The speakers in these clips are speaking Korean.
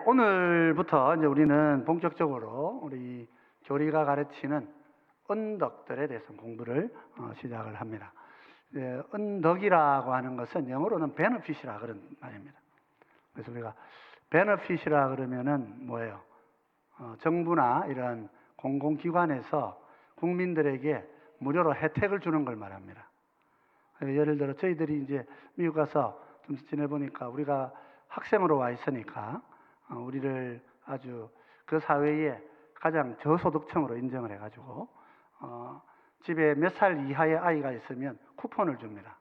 오늘부터 이제 우리는 본격적으로 우리 교리가 가르치는 언덕들에 대해서 공부를 시작을 합니다. 언덕이라고 하는 것은 영어로는 benefit이라 그런 말입니다. 그래서 우리가 benefit이라 그러면은 뭐예요? 정부나 이런 공공기관에서 국민들에게 무료로 혜택을 주는 걸 말합니다. 예를 들어 저희들이 이제 미국 가서 좀 지내보니까 우리가 학생으로 와 있으니까 우리를 아주 그 사회에 가장 저소득층으로 인정을 해가지고 집에 몇 살 이하의 아이가 있으면 쿠폰을 줍니다.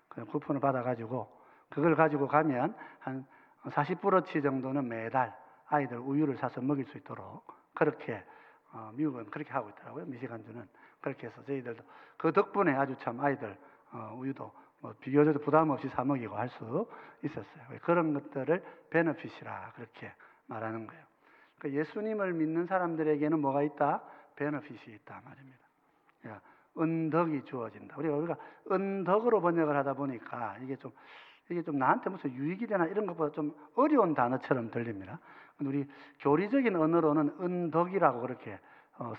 그 쿠폰을 받아가지고 그걸 가지고 가면 한 40브러치 정도는 매달 아이들 우유를 사서 먹일 수 있도록 그렇게 미국은 그렇게 하고 있더라고요. 미시간주는 그렇게 해서 저희들도 그 덕분에 아주 참 아이들 우유도 비교적 부담 없이 사 먹이고 할 수 있었어요. 그런 것들을 베너핏이라 그렇게 말하는 거예요. 그러니까 예수님을 믿는 사람들에게는 뭐가 있다? 베너핏이 있다 말입니다. 은덕이 주어진다. 우리가 은덕으로 번역을 하다 보니까 이게 좀 나한테 무슨 유익이 되나 이런 것보다 좀 어려운 단어처럼 들립니다. 우리 교리적인 언어로는 은덕이라고 그렇게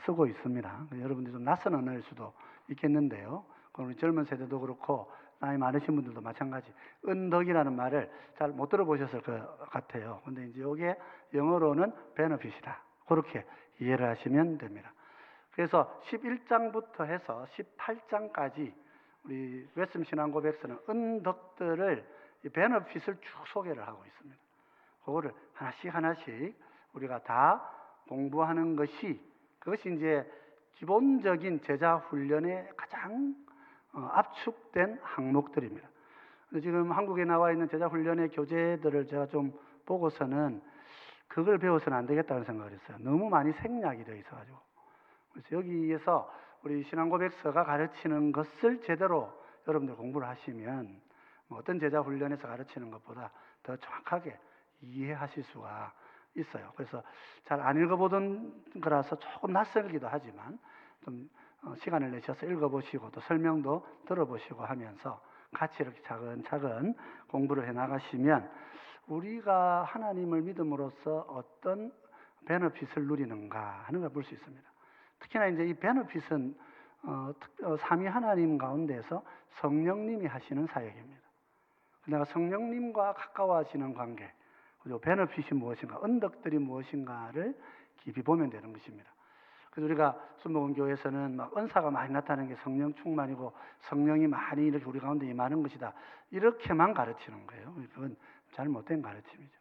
쓰고 있습니다. 여러분들이 좀 낯선 언어일 수도 있겠는데요. 우리 젊은 세대도 그렇고 나이 많으신 분들도 마찬가지. 은덕이라는 말을 잘 못 들어보셨을 것 같아요. 근데 이제 이게 영어로는 benefit이다. 그렇게 이해를 하시면 됩니다. 그래서 11장부터 해서 18장까지 우리 웨스터 신앙고백서는 은덕들을 benefit을 쭉 소개를 하고 있습니다. 그거를 하나씩 우리가 다 공부하는 그것이 이제 기본적인 제자 훈련의 가장 압축된 항목들입니다. 지금 한국에 나와 있는 제자 훈련의 교재들을 제가 좀 보고서는 그걸 배워서는 안 되겠다는 생각을 했어요. 너무 많이 생략이 되어 있어가지고. 그래서 여기에서 우리 신앙고백서가 가르치는 것을 제대로 여러분들 공부를 하시면 어떤 제자 훈련에서 가르치는 것보다 더 정확하게 이해하실 수가 있어요. 그래서 잘 안 읽어보던 거라서 조금 낯설기도 하지만 좀 시간을 내셔서 읽어보시고 또 설명도 들어보시고 하면서 같이 이렇게 차근차근 공부를 해나가시면 우리가 하나님을 믿음으로써 어떤 베너핏을 누리는가 하는 걸 볼 수 있습니다. 특히나 이제 이 베너핏은 삼위 하나님 가운데서 성령님이 하시는 사역입니다. 내가 성령님과 가까워지는 관계, 그리고 베너핏이 무엇인가, 언덕들이 무엇인가를 깊이 보면 되는 것입니다. 그래서 우리가 순복음교회에서는 막 은사가 많이 나타나는 게 성령 충만이고 성령이 많이 이렇게 우리 가운데 임하는 것이다. 이렇게만 가르치는 거예요. 그건 잘못된 가르침이죠.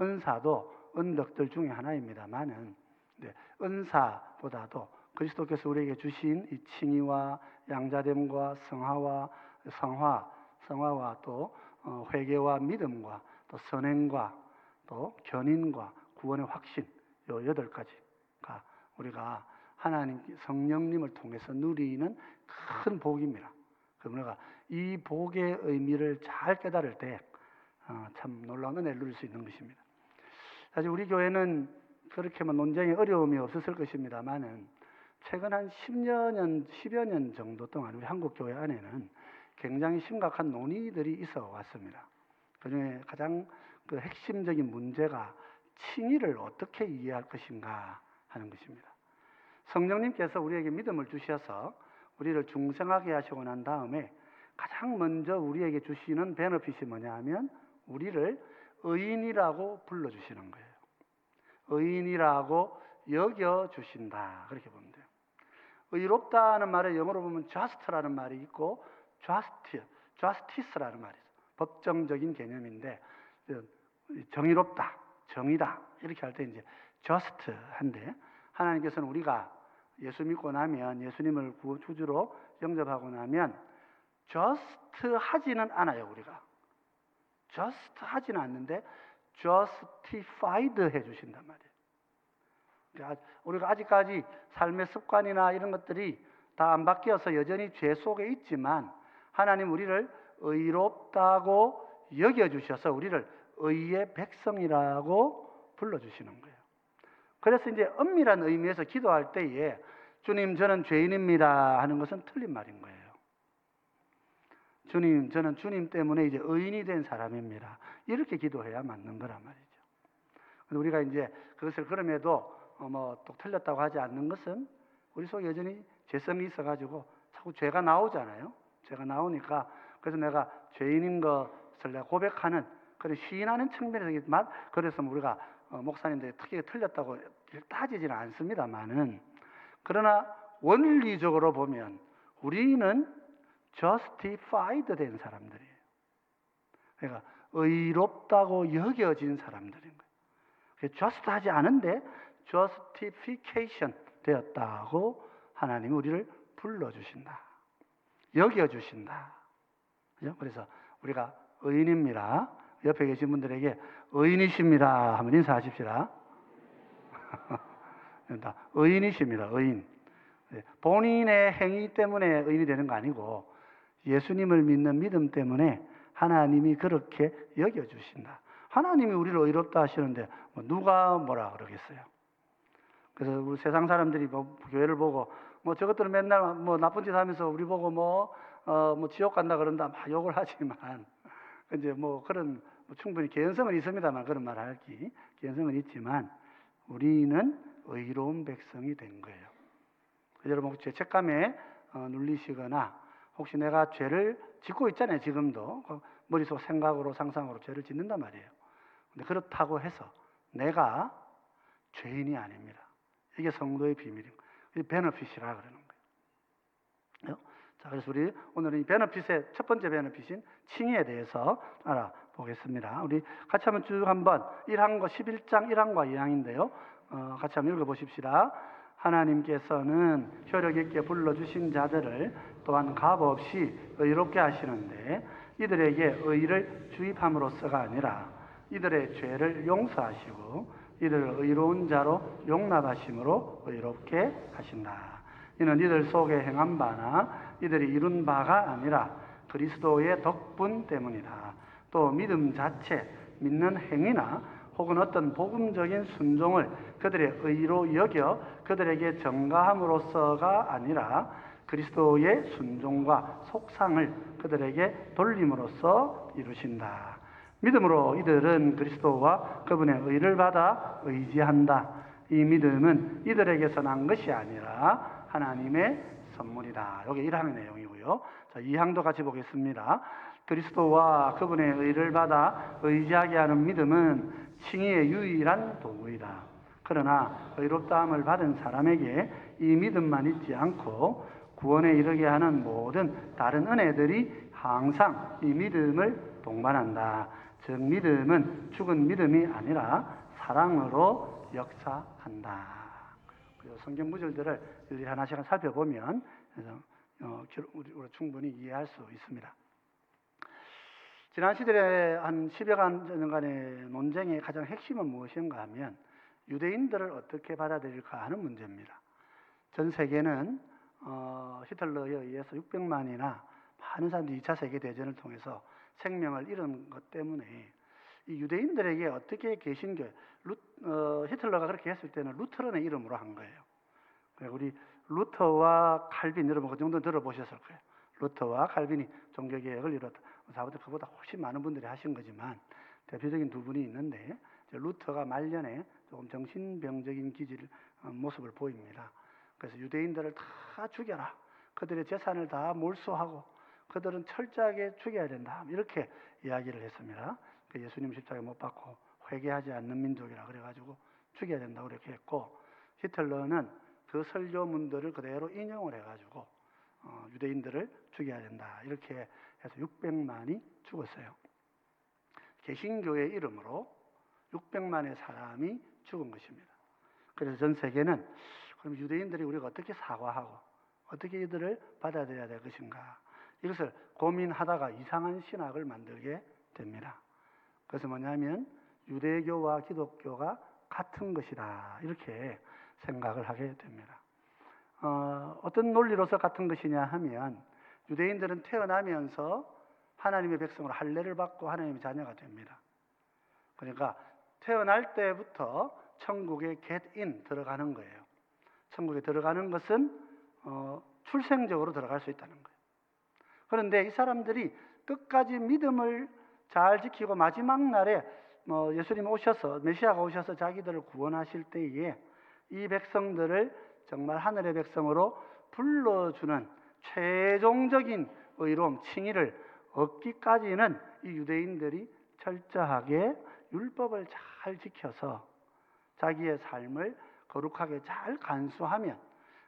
은사도 언덕들 중에 하나입니다만은 은사보다도 그리스도께서 우리에게 주신 이 칭의와 양자됨과 성화와 또 회개와 믿음과 또 선행과 또 견인과 구원의 확신, 이 8가지가 우리가 하나님 성령님을 통해서 누리는 큰 복입니다. 그러니까 이 복의 의미를 잘 깨달을 때 참 놀라운 은혜를 누릴 수 있는 것입니다. 사실 우리 교회는 그렇게만 논쟁이 어려움이 없었을 것입니다만은 최근 한 10여 년 정도 동안 우리 한국 교회 안에는 굉장히 심각한 논의들이 있어 왔습니다. 그중에 가장 그 핵심적인 문제가 칭의를 어떻게 이해할 것인가 하는 것입니다. 성령님께서 우리에게 믿음을 주셔서 우리를 중생하게 하시고 난 다음에 가장 먼저 우리에게 주시는 베너핏이 뭐냐 하면 우리를 의인이라고 불러주시는 거예요. 의인이라고 여겨주신다. 그렇게 보면 돼요. 의롭다는 말에 영어로 보면 just라는 말이 있고 justice라는 말이 있어요. 법정적인 개념인데 정의롭다, 정의다 이렇게 할 때 이제 just한데 하나님께서는 우리가 예수 믿고 나면 예수님을 구주로 영접하고 나면 just 하지는 않아요. 우리가 just 하지는 않는데 justified 해주신단 말이에요. 우리가 아직까지 삶의 습관이나 이런 것들이 다 안 바뀌어서 여전히 죄 속에 있지만 하나님 우리를 의롭다고 여겨주셔서 우리를 의의 백성이라고 불러주시는 거예요. 그래서 이제 엄밀한 의미에서 기도할 때에 주님 저는 죄인입니다 하는 것은 틀린 말인 거예요. 주님 저는 주님 때문에 이제 의인이 된 사람입니다. 이렇게 기도해야 맞는 거란 말이죠. 근데 우리가 이제 그것을 그럼에도 또 틀렸다고 하지 않는 것은 우리 속에 여전히 죄성이 있어가지고 자꾸 죄가 나오잖아요. 죄가 나오니까 그래서 내가 죄인인 것을 내가 고백하는 그런 시인하는 측면에서만 그래서 우리가 목사님들이 특히 틀렸다고 따지지는 않습니다만은 그러나 원리적으로 보면 우리는 justified 된 사람들이에요. 그러니까 의롭다고 여겨진 사람들인 거예요. just하지 않은데 justification 되었다고 하나님이 우리를 불러주신다. 여겨주신다. 그죠? 그래서 우리가 의인입니다. 옆에 계신 분들에게 의인이십니다 한번 인사하십시다. 의인이십니다. 의인. 본인의 행위 때문에 의인이 되는 거 아니고 예수님을 믿는 믿음 때문에 하나님이 그렇게 여겨주신다. 하나님이 우리를 의롭다 하시는데 누가 뭐라 그러겠어요? 그래서 우리 세상 사람들이 교회를 보고 저것들은 맨날 나쁜 짓 하면서 우리 보고 지옥 간다 그런다 막 욕을 하지만 이제 그런 충분히 개연성은 있습니다만 그런 말 할기 개연성은 있지만 우리는 의로운 백성이 된 거예요. 여러분 죄책감에 눌리시거나 혹시 내가 죄를 짓고 있잖아요. 지금도 머릿속 생각으로 상상으로 죄를 짓는단 말이에요. 근데 그렇다고 해서 내가 죄인이 아닙니다. 이게 성도의 비밀입니다. 이게 베너핏이라 그러는 거예요. 자, 그래서 우리 오늘은 이 베너핏의 첫 번째 베너핏인 칭의에 대해서 알아보겠습니다. 우리 같이 한번 쭉 한번 11장 1항과 2항인데요. 같이 한번 읽어보십시다. 하나님께서는 효력 있게 불러주신 자들을 또한 값없이 의롭게 하시는데 이들에게 의를 주입함으로써가 아니라 이들의 죄를 용서하시고 이들을 의로운 자로 용납하심으로 의롭게 하신다. 이는 이들 속에 행한 바나 이들이 이룬 바가 아니라 그리스도의 덕분 때문이다. 또 믿음 자체, 믿는 행위나 혹은 어떤 복음적인 순종을 그들의 의로 여겨 그들에게 전가함으로써가 아니라 그리스도의 순종과 속상을 그들에게 돌림으로써 이루신다. 믿음으로 이들은 그리스도와 그분의 의를 받아 의지한다. 이 믿음은 이들에게서 난 것이 아니라 하나님의 선물이다. 이게 1항의 내용이고요. 자, 2항도 같이 보겠습니다. 그리스도와 그분의 의를 받아 의지하게 하는 믿음은 칭의의 유일한 도구이다. 그러나 의롭다함을 받은 사람에게 이 믿음만 있지 않고 구원에 이르게 하는 모든 다른 은혜들이 항상 이 믿음을 동반한다. 즉 믿음은 죽은 믿음이 아니라 사랑으로 역사한다. 그리고 성경 구절들을 일일이 하나씩 살펴보면 우리가 충분히 이해할 수 있습니다. 지난 시대의 한 10여 년간의 논쟁의 가장 핵심은 무엇인가 하면 유대인들을 어떻게 받아들일까 하는 문제입니다. 전 세계는 히틀러에 의해서 600만이나 많은 사람들이 2차 세계대전을 통해서 생명을 잃은 것 때문에 이 유대인들에게 어떻게 개신교, 히틀러가 그렇게 했을 때는 루터론의 이름으로 한 거예요. 우리 루터와 칼빈, 여러분 그 정도 들어보셨을 거예요. 루터와 칼빈이 종교개혁을 이뤘다. 사부터 그보다 훨씬 많은 분들이 하신 거지만 대표적인 두 분이 있는데 루터가 말년에 조금 정신병적인 모습을 보입니다. 그래서 유대인들을 다 죽여라. 그들의 재산을 다 몰수하고 그들은 철저하게 죽여야 된다. 이렇게 이야기를 했습니다. 예수님 십자가에 못 박고 회개하지 않는 민족이라 그래가지고 죽여야 된다고 그렇게 했고 히틀러는 그 설교문들을 그대로 인용을 해가지고 유대인들을 죽여야 된다. 이렇게 해서 600만이 죽었어요. 개신교의 이름으로 600만의 사람이 죽은 것입니다. 그래서 전 세계는 그럼 유대인들이 우리가 어떻게 사과하고 어떻게 이들을 받아들여야 될 것인가 이것을 고민하다가 이상한 신학을 만들게 됩니다. 그래서 뭐냐면 유대교와 기독교가 같은 것이다 이렇게 생각을 하게 됩니다. 어떤 논리로서 같은 것이냐 하면 유대인들은 태어나면서 하나님의 백성으로 할례를 받고 하나님의 자녀가 됩니다. 그러니까 태어날 때부터 천국에 get in 들어가는 거예요. 천국에 들어가는 것은 출생적으로 들어갈 수 있다는 거예요. 그런데 이 사람들이 끝까지 믿음을 잘 지키고 마지막 날에 예수님 오셔서 메시아가 오셔서 자기들을 구원하실 때에 이 백성들을 정말 하늘의 백성으로 불러주는 최종적인 의로움, 칭의를 얻기까지는 이 유대인들이 철저하게 율법을 잘 지켜서 자기의 삶을 거룩하게 잘 간수하면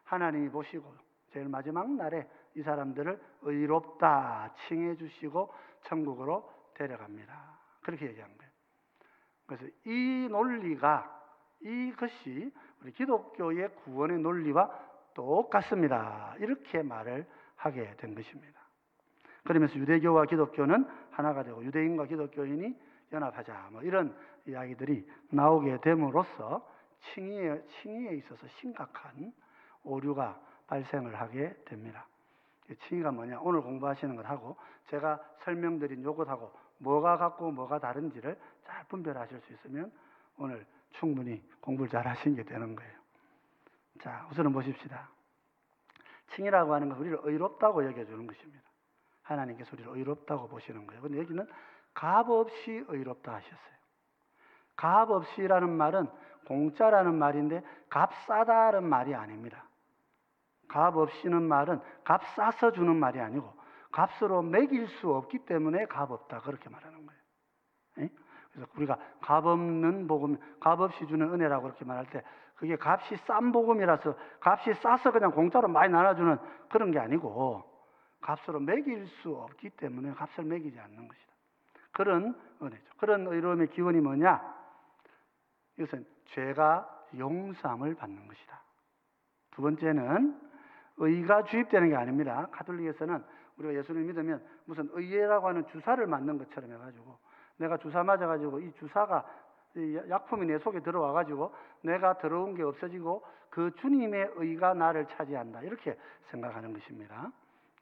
하나님이 보시고 제일 마지막 날에 이 사람들을 의롭다 칭해 주시고 천국으로 데려갑니다. 그렇게 얘기한 거예요. 그래서 이 논리가, 이것이 우리 기독교의 구원의 논리와 똑같습니다. 이렇게 말을 하게 된 것입니다. 그러면서 유대교와 기독교는 하나가 되고 유대인과 기독교인이 연합하자, 이런 이야기들이 나오게 됨으로써 칭의에 있어서 심각한 오류가 발생을 하게 됩니다. 칭의가 뭐냐? 오늘 공부하시는 것하고 제가 설명드린 요것하고 뭐가 같고 뭐가 다른지를 잘 분별하실 수 있으면 오늘 충분히 공부를 잘 하신 게 되는 거예요. 자, 우선은 보십시다. 칭의라고 하는 건 우리를 의롭다고 여겨주는 것입니다. 하나님께서 우리를 의롭다고 보시는 거예요. 근데 여기는 값없이 의롭다 하셨어요. 값없이라는 말은 공짜라는 말인데 값싸다는 말이 아닙니다. 값없이는 말은 값 싸서 주는 말이 아니고 값으로 매길 수 없기 때문에 값없다, 그렇게 말하는 거예요. 에? 그래서 우리가 값없는 복음, 값없이 주는 은혜라고 그렇게 말할 때 그게 값이 싼 복음이라서 값이 싸서 그냥 공짜로 많이 나눠주는 그런 게 아니고 값으로 매길 수 없기 때문에 값을 매기지 않는 것이다. 그런 은혜죠. 그런 의로움의 기원이 뭐냐? 이것은 죄가 용서함을 받는 것이다. 두 번째는 의가 주입되는 게 아닙니다. 가톨릭에서는 우리가 예수를 믿으면 무슨 의회라고 하는 주사를 맞는 것처럼 해가지고 내가 주사 맞아가지고 이 주사가 약품이 내 속에 들어와가지고 내가 더러운 게 없어지고 그 주님의 의가 나를 차지한다, 이렇게 생각하는 것입니다.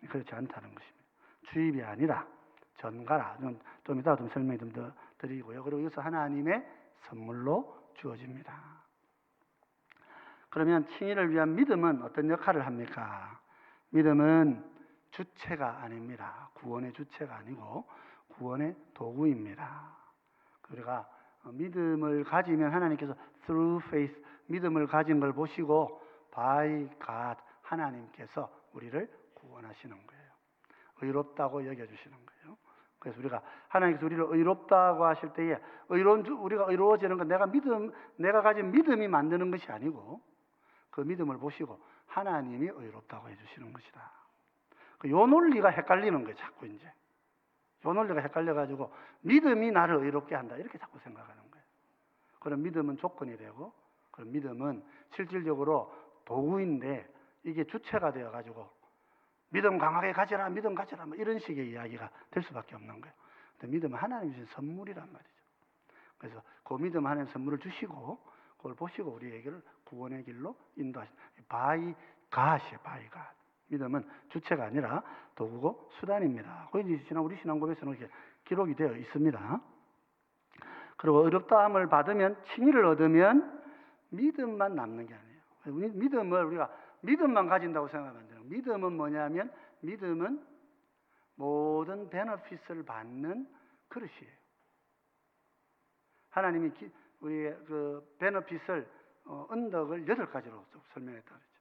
그렇지 않다는 것입니다. 주입이 아니라 전가라. 좀 이따가 좀 설명 좀 더 드리고요. 그리고 이것은 하나님의 선물로 주어집니다. 그러면 칭의를 위한 믿음은 어떤 역할을 합니까? 믿음은 주체가 아닙니다. 구원의 주체가 아니고 구원의 도구입니다. 우리가 믿음을 가지면 하나님께서 through faith, 믿음을 가진 걸 보시고 by God, 하나님께서 우리를 구원하시는 거예요. 의롭다고 여겨주시는 거예요. 그래서 우리가 하나님께서 우리를 의롭다고 하실 때에 우리가 의로워지는 건 내가 가진 믿음이 만드는 것이 아니고 그 믿음을 보시고 하나님이 의롭다고 해주시는 것이다. 요 논리가 헷갈리는 거예요. 자꾸 이제 요 논리가 헷갈려가지고 믿음이 나를 의롭게 한다, 이렇게 자꾸 생각하는 거예요. 그럼 믿음은 조건이 되고, 그럼 믿음은 실질적으로 도구인데 이게 주체가 되어가지고 믿음 강하게 가져라, 믿음 가져라, 이런 식의 이야기가 될 수밖에 없는 거예요. 근데 믿음은 하나님이 주신 선물이란 말이죠. 그래서 그 믿음 하나님 선물을 주시고 그걸 보시고 우리에게를 구원의 길로 인도하신다. by God이에요, by God. 믿음은 주체가 아니라 도구고 수단입니다. 거기 지난 우리 신앙고백에서는 이렇게 기록이 되어 있습니다. 그리고 의롭다함을 받으면, 칭의를 얻으면 믿음만 남는 게 아니에요. 믿음을 우리가 믿음만 가진다고 생각하면 안 돼요. 믿음은 뭐냐면 믿음은 모든 베너핏을 받는 그릇이에요. 하나님이 우리의 그 베너핏을 언덕을 8가지로 설명했다 그랬죠.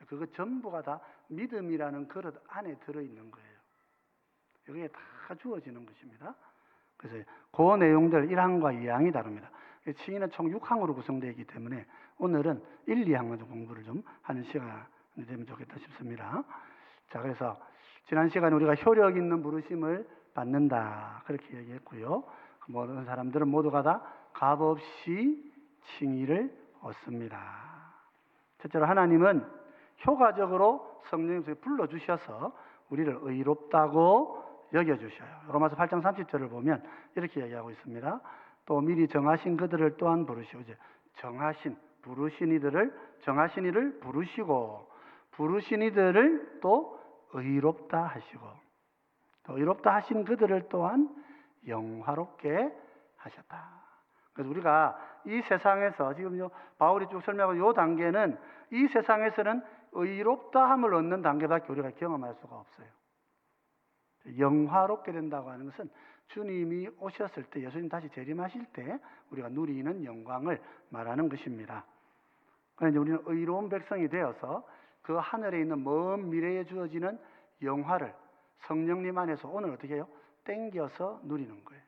그거 전부가 다 믿음이라는 그릇 안에 들어있는 거예요. 여기에 다 주어지는 것입니다. 그래서 그 내용들 1항과 2항이 다릅니다. 칭의는 총 6항으로 구성되어 있기 때문에 오늘은 1, 2항만 좀 공부를 좀 하는 시간이 되면 좋겠다 싶습니다. 자, 그래서 지난 시간에 우리가 효력 있는 부르심을 받는다, 그렇게 얘기했고요. 모든 사람들은 모두가 다 값없이 칭의를 얻습니다. 첫째로 하나님은 효과적으로 성령님을 불러주셔서 우리를 의롭다고 여겨주셔요. 로마서 8장 30절을 보면 이렇게 얘기하고 있습니다. 또 미리 정하신 그들을 또한 부르시고, 이제 부르신 이를 부르시고, 부르신 이들을 또 의롭다 하시고, 또 의롭다 하신 그들을 또한 영화롭게 하셨다. 그래서 우리가 이 세상에서 지금 바울이 쭉 설명하고 이 단계는 이 세상에서는 의롭다함을 얻는 단계밖에 우리가 경험할 수가 없어요. 영화롭게 된다고 하는 것은 주님이 오셨을 때, 예수님 다시 재림하실 때 우리가 누리는 영광을 말하는 것입니다. 그런데 우리는 의로운 백성이 되어서 그 하늘에 있는 먼 미래에 주어지는 영화를 성령님 안에서 오늘 어떻게 해요? 땡겨서 누리는 거예요.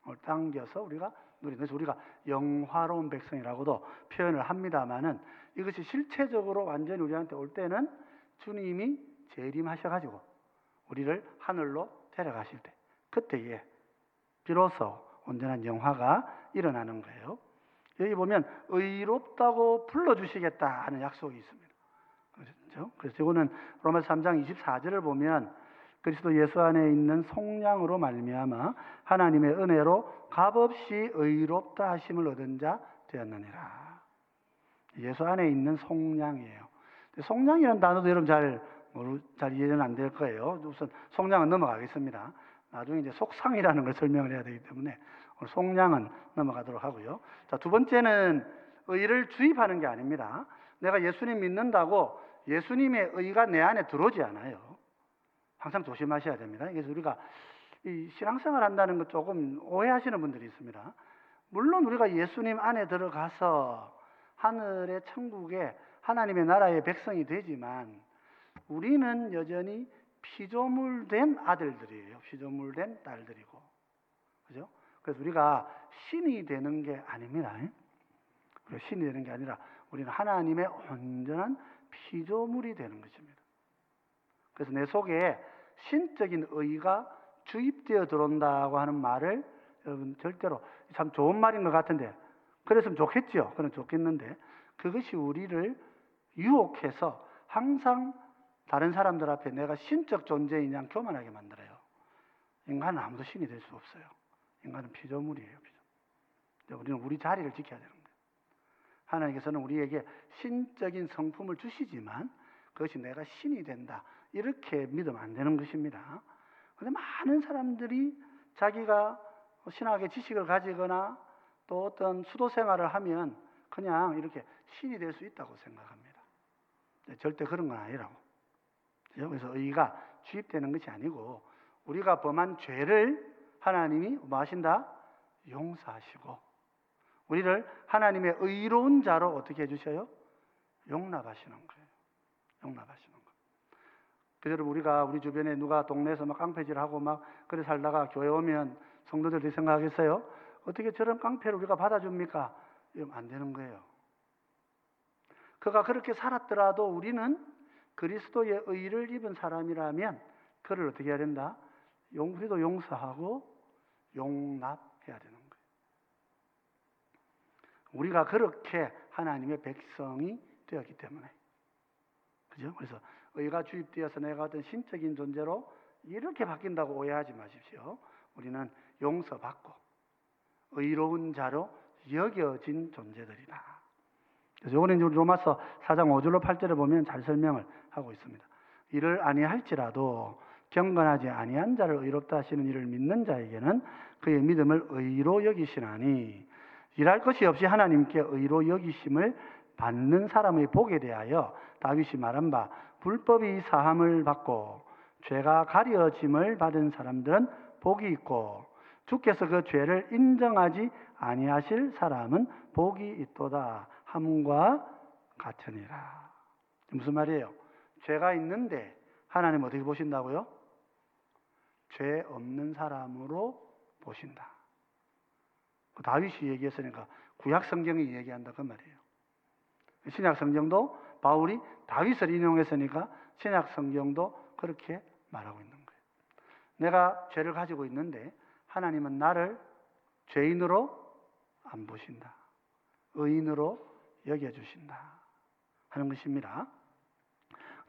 오늘 당겨서 우리가 누리는, 그래서 우리가 영화로운 백성이라고도 표현을 합니다만은, 이것이 실체적으로 완전히 우리한테 올 때는 주님이 재림하셔가지고 우리를 하늘로 데려가실 때, 그때에 비로소 온전한 영화가 일어나는 거예요. 여기 보면 의롭다고 불러주시겠다 하는 약속이 있습니다. 그렇죠? 그래서 이거는 로마서 3장 24절을 보면 그리스도 예수 안에 있는 속량으로 말미암아 하나님의 은혜로 값없이 의롭다 하심을 얻은 자 되었느니라. 예수 안에 있는 속량이에요. 속량이라는 단어도 여러분 잘 이해는 안 될 거예요. 우선 속량은 넘어가겠습니다. 나중에 이제 속상이라는 걸 설명을 해야 되기 때문에 오늘 속량은 넘어가도록 하고요. 자, 두 번째는 의를 주입하는 게 아닙니다. 내가 예수님 믿는다고 예수님의 의가 내 안에 들어오지 않아요. 항상 조심하셔야 됩니다. 그래서 우리가 이 신앙생활 한다는 것 조금 오해하시는 분들이 있습니다. 물론 우리가 예수님 안에 들어가서 하늘의 천국에 하나님의 나라의 백성이 되지만 우리는 여전히 피조물된 아들들이에요. 피조물된 딸들이고. 그죠? 그래서 우리가 신이 되는 게 아닙니다. 신이 되는 게 아니라 우리는 하나님의 온전한 피조물이 되는 것입니다. 그래서 내 속에 신적인 의가 주입되어 들어온다고 하는 말을 여러분 절대로, 참 좋은 말인 것 같은데, 그랬으면 좋겠죠. 그건 좋겠는데, 그것이 우리를 유혹해서 항상 다른 사람들 앞에 내가 신적 존재인 양 교만하게 만들어요. 인간은 아무도 신이 될 수 없어요. 인간은 피조물이에요. 우리는 우리 자리를 지켜야 되는 거예요. 하나님께서는 우리에게 신적인 성품을 주시지만 그것이 내가 신이 된다, 이렇게 믿으면 안 되는 것입니다. 그런데 많은 사람들이 자기가 신학의 지식을 가지거나 또 어떤 수도 생활을 하면 그냥 이렇게 신이 될 수 있다고 생각합니다. 절대 그런 건 아니라고. 그래서 의가 주입되는 것이 아니고 우리가 범한 죄를 하나님이 뭐 하신다? 용서하시고 우리를 하나님의 의로운 자로 어떻게 해주셔요? 용납하시는 거예요. 용납하시는 거예요. 그대로 우리가 우리 주변에 누가 동네에서 막 깡패질하고 막 그래 살다가 교회 오면 성도들이 생각하겠어요? 어떻게 저런 깡패를 우리가 받아줍니까? 이러면 안 되는 거예요. 그가 그렇게 살았더라도 우리는 그리스도의 의를 입은 사람이라면 그를 어떻게 해야 된다? 우리도 용서하고 용납해야 되는 거예요. 우리가 그렇게 하나님의 백성이 되었기 때문에. 그죠? 그래서 의가 주입되어서 내가 어떤 신적인 존재로 이렇게 바뀐다고 오해하지 마십시오. 우리는 용서받고 의로운 자로 여겨진 존재들이다. 그래서 이거는 이제 로마서 4장 5절로 8절을 보면 잘 설명을 하고 있습니다. 이를 아니할지라도 경건하지 아니한 자를 의롭다 하시는 이를 믿는 자에게는 그의 믿음을 의로 여기시나니, 일할 것이 없이 하나님께 의로 여기심을 받는 사람의 복에 대하여 다윗이 말한 바 불법이 사함을 받고 죄가 가려짐을 받은 사람들은 복이 있고 주께서 그 죄를 인정하지 아니하실 사람은 복이 있도다 함과 같으니라. 무슨 말이에요? 죄가 있는데 하나님 어떻게 보신다고요? 죄 없는 사람으로 보신다. 다윗이 얘기했으니까 구약 성경이 얘기한다 그 말이에요. 신약 성경도 바울이 다윗을 인용했으니까 신약 성경도 그렇게 말하고 있는 거예요. 내가 죄를 가지고 있는데 하나님은 나를 죄인으로 안 보신다. 의인으로 여겨주신다 하는 것입니다.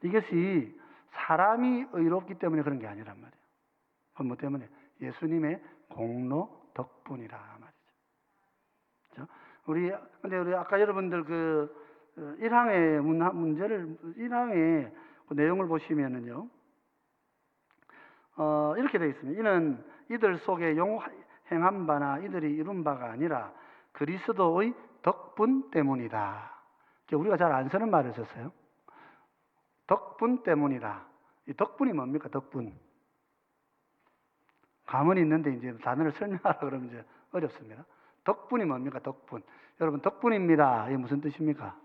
이것이 사람이 의롭기 때문에 그런 게 아니란 말이에요. 그건 뭐 때문에? 예수님의 공로 덕분이라 말이죠. 근데 우리 아까 여러분들 그 1항의 문제를 1항의 그 내용을 보시면은요, 이렇게 되어 있습니다. 이는 이들 속에 행한 바나 이들이 이룬 바가 아니라 그리스도의 덕분 때문이다. 우리가 잘 안 쓰는 말을 썼어요. 덕분 때문이다. 이 덕분이 뭡니까? 덕분. 감은 있는데 이제 단어를 설명하라 그러면 이제 어렵습니다. 덕분이 뭡니까? 덕분. 여러분, 덕분입니다. 이게 무슨 뜻입니까?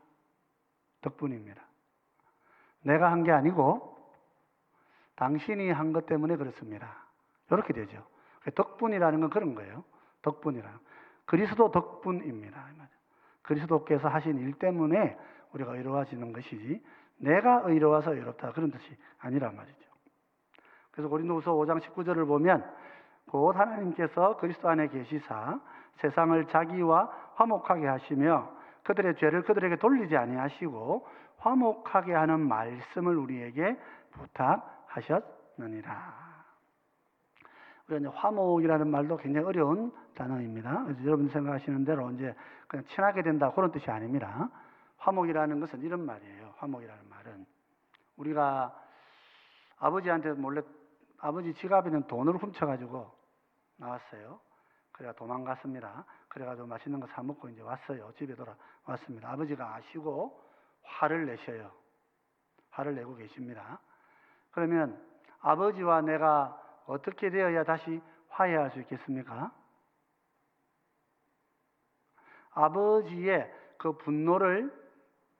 덕분입니다. 내가 한 게 아니고 당신이 한 것 때문에 그렇습니다. 이렇게 되죠. 덕분이라는 건 그런 거예요. 덕분이라는. 그리스도 덕분입니다. 그리스도께서 하신 일 때문에 우리가 의로워지는 것이지 내가 의로워서 의롭다 그런 뜻이 아니란 말이죠. 그래서 고린도후서 5장 19절을 보면 곧 하나님께서 그리스도 안에 계시사 세상을 자기와 화목하게 하시며 그들의 죄를 그들에게 돌리지 아니하시고 화목하게 하는 말씀을 우리에게 부탁하셨느니라. 우리가 이제 화목이라는 말도 굉장히 어려운 단어입니다. 그래서 여러분 생각하시는 대로 이제 그냥 친하게 된다 그런 뜻이 아닙니다. 화목이라는 것은 이런 말이에요. 화목이라는 말은 우리가 아버지한테 몰래 아버지 지갑에 있는 돈을 훔쳐가지고 나왔어요. 그래가 도망갔습니다. 그래가지고 맛있는 거 사 먹고 이제 왔어요. 집에 돌아왔습니다. 아버지가 아시고 화를 내셔요. 화를 내고 계십니다. 그러면 아버지와 내가 어떻게 되어야 다시 화해할 수 있겠습니까? 아버지의 그 분노를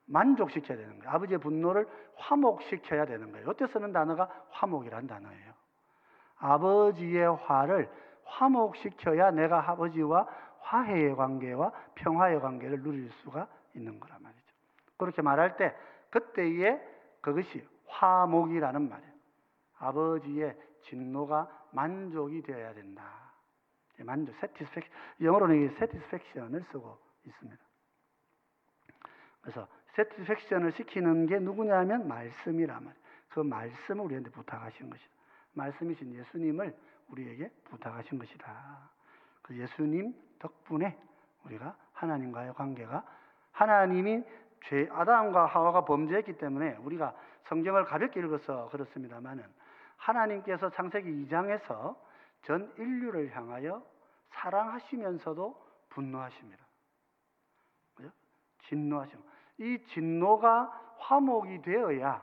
만족시켜야 되는 거예요. 아버지의 분노를 화목시켜야 되는 거예요. 이때 쓰는 단어가 화목이라는 단어예요. 아버지의 화를 화목시켜야 내가 아버지와 화해의 관계와 평화의 관계를 누릴 수가 있는 거란 말이죠. 그렇게 말할 때 그때에 그것이 화목이라는 말이에요. 아버지의 진노가 만족이 되어야 된다. 만족, satisfaction. 영어로는 이 satisfaction을 쓰고 있습니다. 그래서 satisfaction을 시키는 게 누구냐면 말씀이란 말이에요. 그 말씀을 우리한테 부탁하신 것이다. 말씀이신 예수님을 우리에게 부탁하신 것이다. 그 예수님 덕분에 우리가 하나님과의 관계가 하나님이 아담과 하와가 범죄했기 때문에 우리가 성경을 가볍게 읽어서 그렇습니다만은 하나님께서 창세기 2장에서 전 인류를 향하여 사랑하시면서도 분노하십니다. 그죠? 진노하시고 이 진노가 화목이 되어야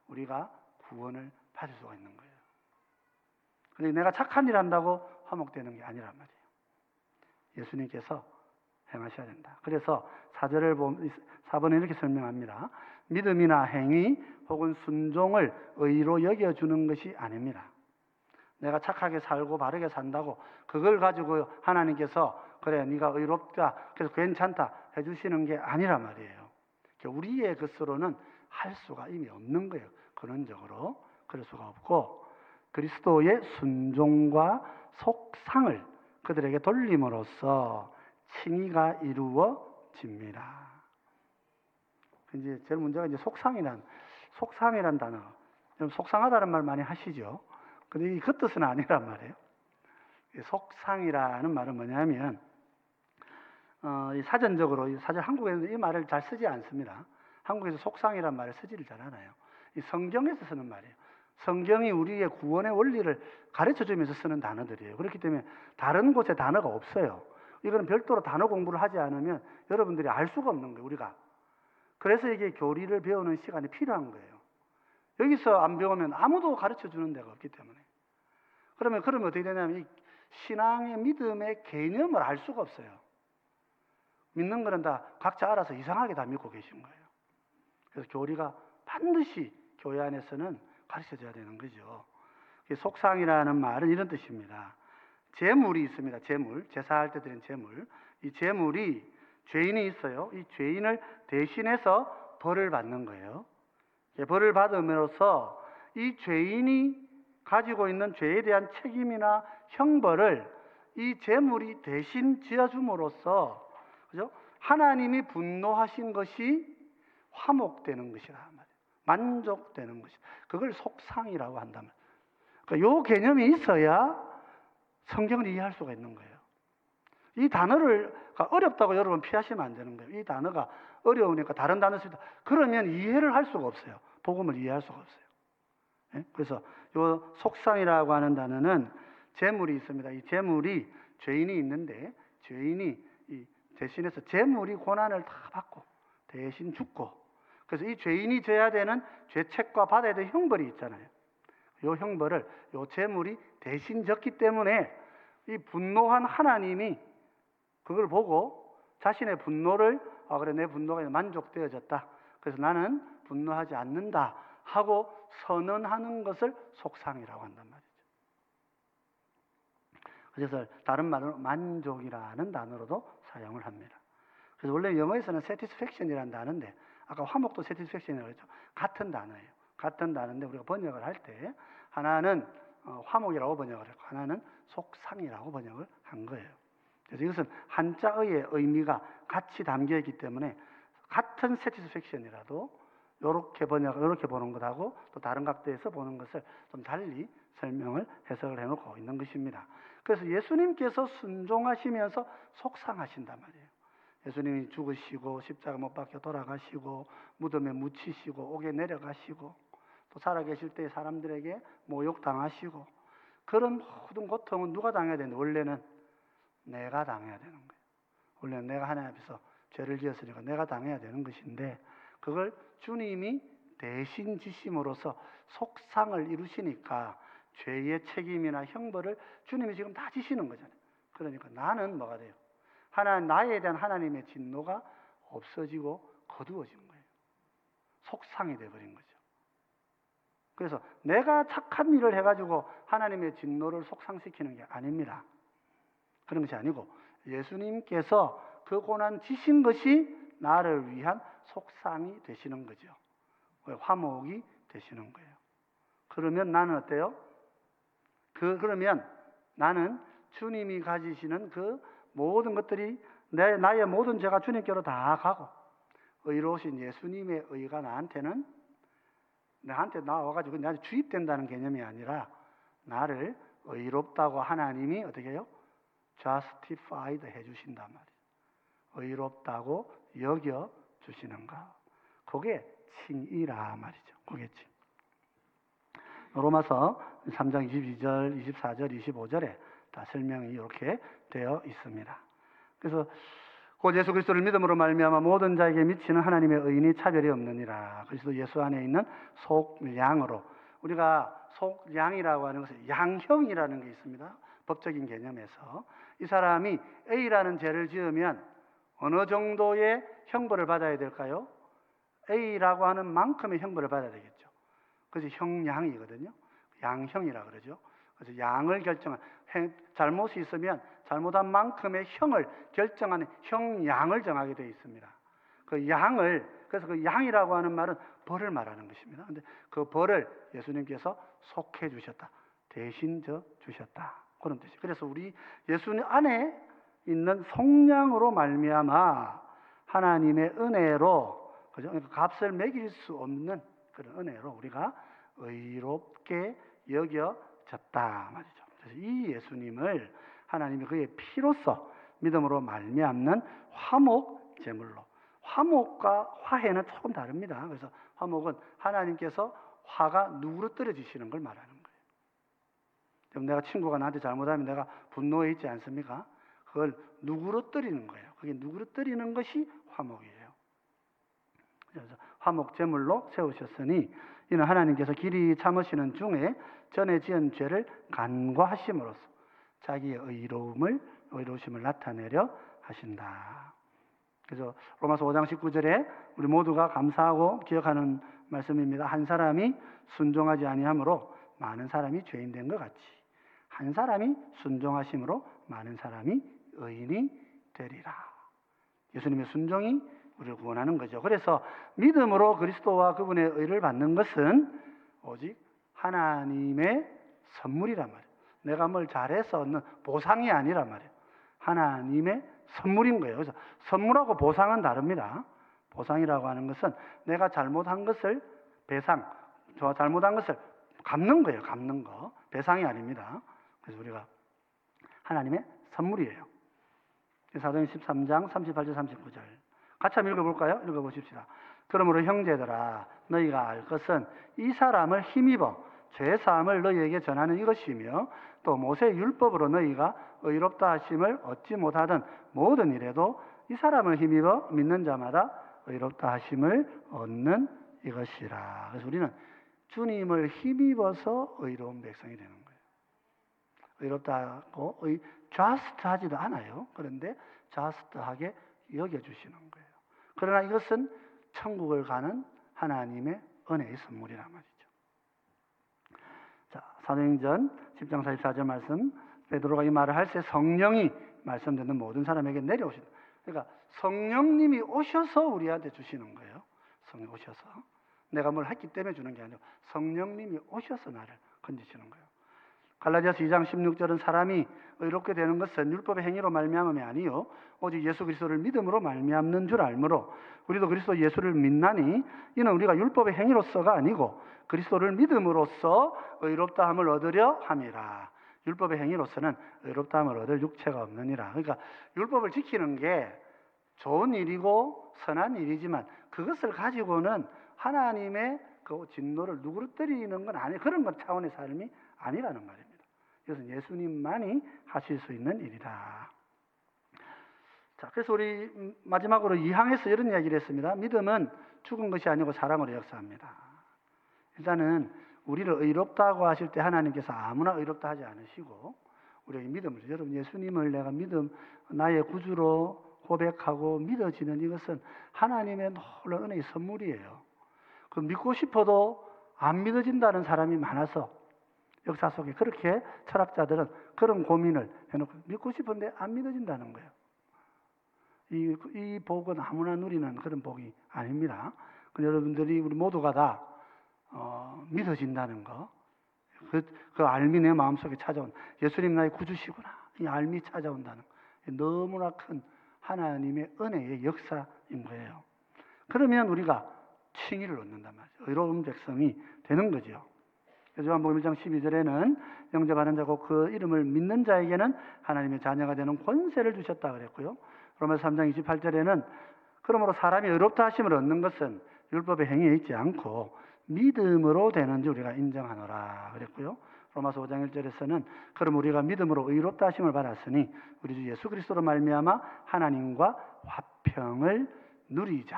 우리가 구원을 받을 수가 있는 거예요. 근데 내가 착한 일 한다고 화목되는 게 아니란 말이에요. 예수님께서 행하셔야 된다. 그래서 4번에 이렇게 설명합니다. 믿음이나 행위 혹은 순종을 의로 여겨주는 것이 아닙니다. 내가 착하게 살고 바르게 산다고 그걸 가지고 하나님께서 그래 네가 의롭다 그래서 괜찮다 해주시는 게 아니란 말이에요. 우리의 것으로는 할 수가 이미 없는 거예요. 근원적으로 그럴 수가 없고 그리스도의 순종과 속상을 그들에게 돌림으로써 칭의가 이루어집니다. 이제 제일 문제가 이제 속상이란 단어. 여러분 속상하다는 말 많이 하시죠. 근데 그 뜻은 아니란 말이에요. 속상이라는 말은 뭐냐면 사전적으로 사실 한국에서는 이 말을 잘 쓰지 않습니다. 한국에서 속상이란 말을 쓰지를 잘 않아요. 이 성경에서 쓰는 말이에요. 성경이 우리의 구원의 원리를 가르쳐주면서 쓰는 단어들이에요. 그렇기 때문에 다른 곳에 단어가 없어요. 이거는 별도로 단어 공부를 하지 않으면 여러분들이 알 수가 없는 거예요. 우리가. 그래서 이게 교리를 배우는 시간이 필요한 거예요. 여기서 안 배우면 아무도 가르쳐주는 데가 없기 때문에. 그러면 어떻게 되냐면 이 신앙의 믿음의 개념을 알 수가 없어요. 믿는 거는 다 각자 알아서 이상하게 다 믿고 계신 거예요. 그래서 교리가 반드시 교회 안에서는 가르쳐줘야 되는 거죠. 속상이라는 말은 이런 뜻입니다. 제물이 있습니다. 제사할 때 드린 제물. 이 제물이 죄인이 있어요. 이 죄인을 대신해서 벌을 받는 거예요. 벌을 받음으로써 이 죄인이 가지고 있는 죄에 대한 책임이나 형벌을 이 제물이 대신 지어줌으로써 그죠? 하나님이 분노하신 것이 화목되는 것이라 말이에요. 만족되는 것이. 그걸 속상이라고 한다면. 그러니까 요 개념이 있어야 성경을 이해할 수가 있는 거예요. 이 단어를 어렵다고 여러분 피하시면 안 되는 거예요. 이 단어가 어려우니까 다른 단어 쓰다. 그러면 이해를 할 수가 없어요. 복음을 이해할 수가 없어요. 네? 그래서 요 속상이라고 하는 단어는 재물이 있습니다. 이 재물이 죄인이 있는데 죄인이 대신해서 재물이 고난을 다 받고 대신 죽고 그래서 이 죄인이 져야 되는 죄책과 받아야 될 형벌이 있잖아요. 요 형벌을 요 재물이 대신 졌기 때문에 이 분노한 하나님이 그걸 보고 자신의 분노를 그래 내 분노가 만족되어졌다. 그래서 나는 분노하지 않는다 하고 선언하는 것을 속상이라고 한단 말이죠. 그래서 다른 말로 만족이라는 단어로도 사용을 합니다. 그래서 원래 영어에서는 satisfaction이라는 단어인데 아까 화목도 satisfaction이라고 했죠. 같은 단어예요. 같은 단어인데 우리가 번역을 할 때 하나는 화목이라고 번역을 했고 하나는 속상이라고 번역을 한 거예요. 그래서 이것은 한자어의 의미가 같이 담겨 있기 때문에 같은 satisfaction이라도 이렇게 보는 것하고 또 다른 각도에서 보는 것을 좀 달리 설명을 해석을 해놓고 있는 것입니다. 그래서 예수님께서 순종하시면서 속상하신단 말이에요. 예수님이 죽으시고 십자가 못 박혀 돌아가시고 무덤에 묻히시고 옥에 내려가시고 또 살아계실 때 사람들에게 모욕당하시고 그런 모든 고통은 누가 당해야 되는데 원래는 내가 당해야 되는 거예요. 원래는 내가 하나님 앞에서 죄를 지었으니까 내가 당해야 되는 것인데 그걸 주님이 대신 지심으로써 속상을 이루시니까 죄의 책임이나 형벌을 주님이 지금 다 지시는 거잖아요. 그러니까 나는 뭐가 돼요? 나에 대한 하나님의 진노가 없어지고 거두어진 거예요. 속상이 돼버린 거죠. 그래서 내가 착한 일을 해가지고 하나님의 진노를 속상시키는 게 아닙니다. 그런 것이 아니고 예수님께서 그 고난 지신 것이 나를 위한 속상이 되시는 거죠. 화목이 되시는 거예요. 그러면 나는 어때요? 그러면 나는 주님이 가지시는 그 모든 것들이 나의 모든 죄가 주님께로 다 가고 의로우신 예수님의 의가 나한테 나와가지고 나한테 주입된다는 개념이 아니라 나를 의롭다고 하나님이 어떻게 해요? justified 해주신단 말이에요. 의롭다고 여겨주시는가. 그게 칭이라 말이죠. 그게 칭. 로마서 3장 22절, 24절, 25절에 다 설명이 이렇게 되어 있습니다. 그래서 곧 예수 그리스도를 믿음으로 말미암아 모든 자에게 미치는 하나님의 의인이 차별이 없느니라. 그리스도 예수 안에 있는 속량으로 우리가 속량이라고 하는 것은 양형이라는 게 있습니다. 법적인 개념에서 이 사람이 A라는 죄를 지으면 어느 정도의 형벌을 받아야 될까요? A라고 하는 만큼의 형벌을 받아야 되겠죠. 그래서 형량이거든요. 양형이라 그러죠. 그래서 양을 잘못이 있으면 잘못한 만큼의 형을 결정하는 형량을 정하게 되어 있습니다. 그래서 그 양이라고 하는 말은 벌을 말하는 것입니다. 근데 그 벌을 예수님께서 속해 주셨다. 대신 주셨다. 그런 뜻이에요. 그래서 우리 예수님 안에 있는 속량으로 말미암아 하나님의 은혜로 값을 매길 수 없는 그런 은혜로 우리가 의롭게 여겨졌다 말이죠. 그래서 이 예수님을 하나님이 그의 피로써 믿음으로 말미암는 화목 제물로, 화목과 화해는 조금 다릅니다. 그래서 화목은 하나님께서 화가 누그러뜨려지시는 걸 말하는 거예요. 그럼 내가 친구가 나한테 잘못하면 내가 분노해 있지 않습니까? 그걸 누그러뜨리는 거예요. 그게 누그러뜨리는 것이 화목이에요. 그래서 화목 제물로 세우셨으니 이는 하나님께서 길이 참으시는 중에 전에 지은 죄를 간과하심으로써 자기의 의로우심을 나타내려 하신다. 그래서 로마서 5장 19절에 우리 모두가 감사하고 기억하는 말씀입니다. 한 사람이 순종하지 아니함으로 많은 사람이 죄인 된 것 같이 한 사람이 순종하심으로 많은 사람이 의인이 되리라. 예수님의 순종이 우리를 구원하는 거죠. 그래서 믿음으로 그리스도와 그분의 의를 받는 것은 오직 하나님의 선물이란 말이에요. 내가 뭘 잘해서 얻는 보상이 아니란 말이에요. 하나님의 선물인 거예요. 그래서 선물하고 보상은 다릅니다. 보상이라고 하는 것은 내가 잘못한 것을 잘못한 것을 갚는 거예요. 갚는 거. 배상이 아닙니다. 그래서 우리가 하나님의 선물이에요. 사도행전 13장 38절 39절 같이 한번 읽어볼까요? 읽어보십시다. 그러므로 형제들아 너희가 알 것은 이 사람을 힘입어 죄사함을 너희에게 전하는 이것이며 또 모세의 율법으로 너희가 의롭다 하심을 얻지 못하던 모든 일에도 이 사람을 힘입어 믿는 자마다 의롭다 하심을 얻는 이것이라. 그래서 우리는 주님을 힘입어서 의로운 백성이 되는 거예요. 의롭다고 just하지도 않아요. 그런데 just하게 여겨주시는 거예요. 그러나 이것은 천국을 가는 하나님의 은혜의 선물이란 말이죠. 자, 사도행전 10장 44절 말씀, 베드로가 이 말을 할 때 성령이 말씀 듣는 모든 사람에게 내려오신다. 그러니까 성령님이 오셔서 우리한테 주시는 거예요. 성령 오셔서. 내가 뭘 했기 때문에 주는 게 아니고 성령님이 오셔서 나를 건지시는 거예요. 갈라디아서 2장 16절은 사람이 의롭게 되는 것은 율법의 행위로 말미암음이 아니요 오직 예수 그리스도를 믿음으로 말미암는 줄 알므로 우리도 그리스도 예수를 믿나니 이는 우리가 율법의 행위로서가 아니고 그리스도를 믿음으로써 의롭다함을 얻으려 함이라. 율법의 행위로서는 의롭다함을 얻을 육체가 없느니라. 그러니까 율법을 지키는 게 좋은 일이고 선한 일이지만 그것을 가지고는 하나님의 그 진노를 누그러뜨리는 건 아니, 그런 것 차원의 삶이 아니라는 말입니다. 이것은 예수님만이 하실 수 있는 일이다. 자, 그래서 우리 마지막으로 2항에서 이런 이야기를 했습니다. 믿음은 죽은 것이 아니고 사랑으로 역사합니다. 일단은 우리를 의롭다고 하실 때 하나님께서 아무나 의롭다 하지 않으시고 우리에게 믿음을, 여러분 예수님을 내가 나의 구주로 고백하고 믿어지는 이것은 하나님의 놀라운 은혜의 선물이에요. 그 믿고 싶어도 안 믿어진다는 사람이 많아서 역사 속에 그렇게 철학자들은 그런 고민을 해놓고 믿고 싶은데 안 믿어진다는 거예요. 이 복은 아무나 누리는 그런 복이 아닙니다. 여러분들이 우리 모두가 다 믿어진다는 거, 그 알미 내 마음속에 찾아온 예수님 나의 구주시구나, 이 알미 찾아온다는 거, 너무나 큰 하나님의 은혜의 역사인 거예요. 그러면 우리가 칭의를 얻는단 말이죠. 의로운 백성이 되는 거죠. 요한복음 1장 12절에는 영접하는 자고 그 이름을 믿는 자에게는 하나님의 자녀가 되는 권세를 주셨다 그랬고요. 로마서 3장 28절에는 그러므로 사람이 의롭다 하심을 얻는 것은 율법의 행위에 있지 않고 믿음으로 되는지 우리가 인정하노라 그랬고요. 로마서 5장 1절에서는 그럼 우리가 믿음으로 의롭다 하심을 받았으니 우리 주 예수 그리스도로 말미암아 하나님과 화평을 누리자.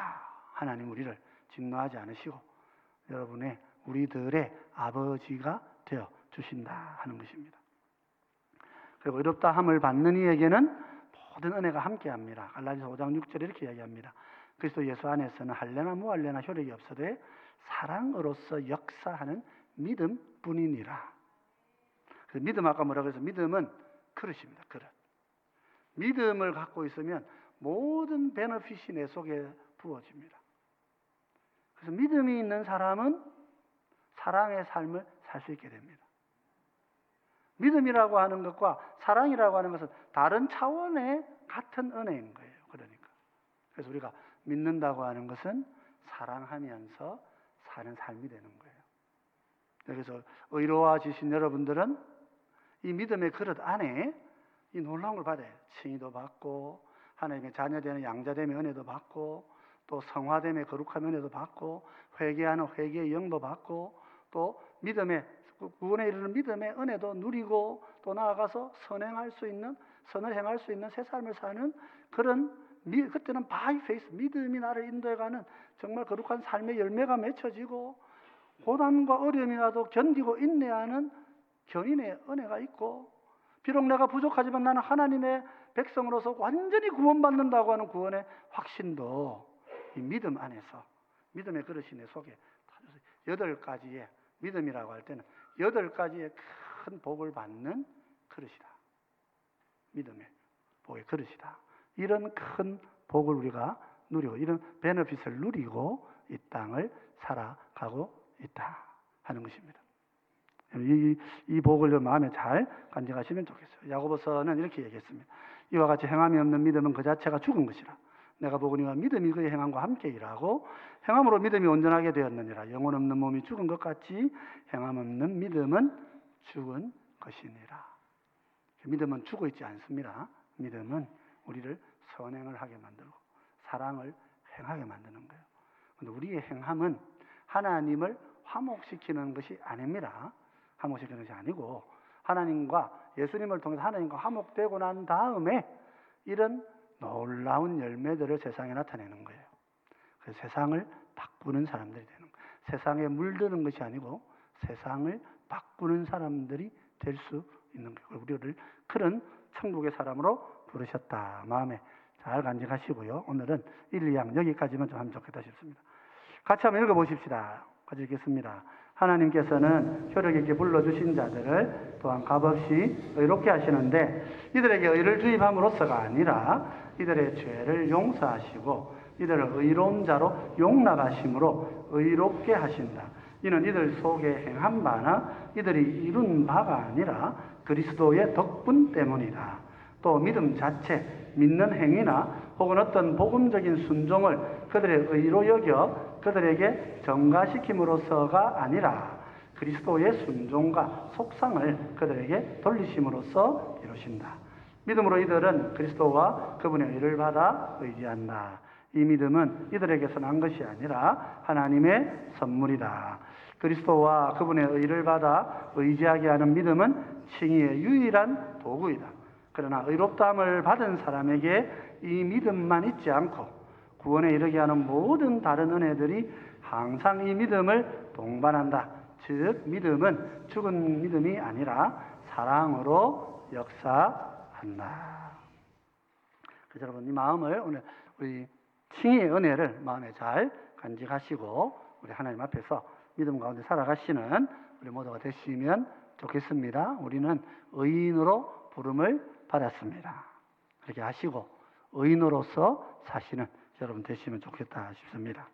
하나님 우리를 진노하지 않으시고 여러분의 우리들의 아버지가 되어 주신다 하는 것입니다. 그리고 의롭다 함을 받는 이에게는 모든 은혜가 함께합니다. 갈라디아서 5장 6절에 이렇게 이야기합니다. 그리스도 예수 안에서는 할례나 무할례나 효력이 없어도 사랑으로서 역사하는 믿음뿐이니라. 믿음 아까 뭐라고 해서 믿음은 그릇입니다. 그릇. 믿음을 갖고 있으면 모든 베너핏이 내 속에 부어집니다. 그래서 믿음이 있는 사람은 사랑의 삶을 살 수 있게 됩니다. 믿음이라고 하는 것과 사랑이라고 하는 것은 다른 차원의 같은 은혜인 거예요. 그러니까. 그래서 우리가 믿는다고 하는 것은 사랑하면서 사는 삶이 되는 거예요. 그래서 의로워지신 여러분들은 이 믿음의 그릇 안에 이 놀라운 걸 받아요. 칭의도 받고 하나님의 자녀되는 양자됨의 은혜도 받고 또 성화됨의 거룩한 은혜도 받고 회개하는 회개의 영도 받고 또 믿음의 구원에 이르는 믿음의 은혜도 누리고 또 나아가서 선을 행할 수 있는 새 삶을 사는 그런 그때는 바이 페이스 믿음이 나를 인도해가는 정말 거룩한 삶의 열매가 맺혀지고 고난과 어려움이 와도 견디고 인내하는 견인의 은혜가 있고 비록 내가 부족하지만 나는 하나님의 백성으로서 완전히 구원받는다고 하는 구원의 확신도 이 믿음 안에서 믿음의 그릇이 내 속에 8가지의 믿음이라고 할 때는 8가지의 큰 복을 받는 그릇이다. 믿음의 복의 그릇이다. 이런 큰 복을 우리가 누리고 이런 베너핏을 누리고 이 땅을 살아가고 있다 하는 것입니다. 이 복을 마음에 잘 간직하시면 좋겠어요. 야고보서는 이렇게 얘기했습니다. 이와 같이 행함이 없는 믿음은 그 자체가 죽은 것이라. 내가 보거니와 믿음이 그의 행함과 함께 일하고 행함으로 믿음이 온전하게 되었느니라. 영혼 없는 몸이 죽은 것 같이 행함 없는 믿음은 죽은 것이니라. 믿음은 죽어 있지 않습니다. 믿음은 우리를 선행을 하게 만들고 사랑을 행하게 만드는 거예요. 그런데 우리의 행함은 하나님을 화목시키는 것이 아닙니다. 화목시키는 것이 아니고 하나님과 예수님을 통해서 하나님과 화목되고 난 다음에 이런 놀라운 열매들을 세상에 나타내는 거예요. 그래서 세상을 바꾸는 사람들이 되는 거예요. 세상에 물드는 것이 아니고 세상을 바꾸는 사람들이 될 수 있는 거예요. 우리를 그런 천국의 사람으로 부르셨다. 마음에 잘 간직하시고요. 오늘은 1, 2양 여기까지만 좀 하면 좋겠다 싶습니다. 같이 한번 읽어보십시다. 같이 읽겠습니다. 하나님께서는 효력 있게 불러주신 자들을 또한 값없이 의롭게 하시는데 이들에게 의를 주입함으로써가 아니라 이들의 죄를 용서하시고 이들을 의로운 자로 용납하심으로 의롭게 하신다. 이는 이들 속에 행한 바나 이들이 이룬 바가 아니라 그리스도의 덕분 때문이다. 또 믿음 자체, 믿는 행위나 혹은 어떤 복음적인 순종을 그들의 의로 여겨 그들에게 전가시킴으로써가 아니라 그리스도의 순종과 속상을 그들에게 돌리심으로써 이루신다. 믿음으로 이들은 그리스도와 그분의 의를 받아 의지한다. 이 믿음은 이들에게서 난 것이 아니라 하나님의 선물이다. 그리스도와 그분의 의를 받아 의지하게 하는 믿음은 칭의의 유일한 도구이다. 그러나 의롭다함을 받은 사람에게 이 믿음만 있지 않고 구원에 이르게 하는 모든 다른 은혜들이 항상 이 믿음을 동반한다. 즉 믿음은 죽은 믿음이 아니라 사랑으로 역사한다. 그래서 여러분 이 마음을 오늘 우리 칭의의 은혜를 마음에 잘 간직하시고 우리 하나님 앞에서 믿음 가운데 살아가시는 우리 모두가 되시면 좋겠습니다. 우리는 의인으로 부름을 받았습니다. 그렇게 하시고 의인으로서 사시는 여러분 되시면 좋겠다 싶습니다.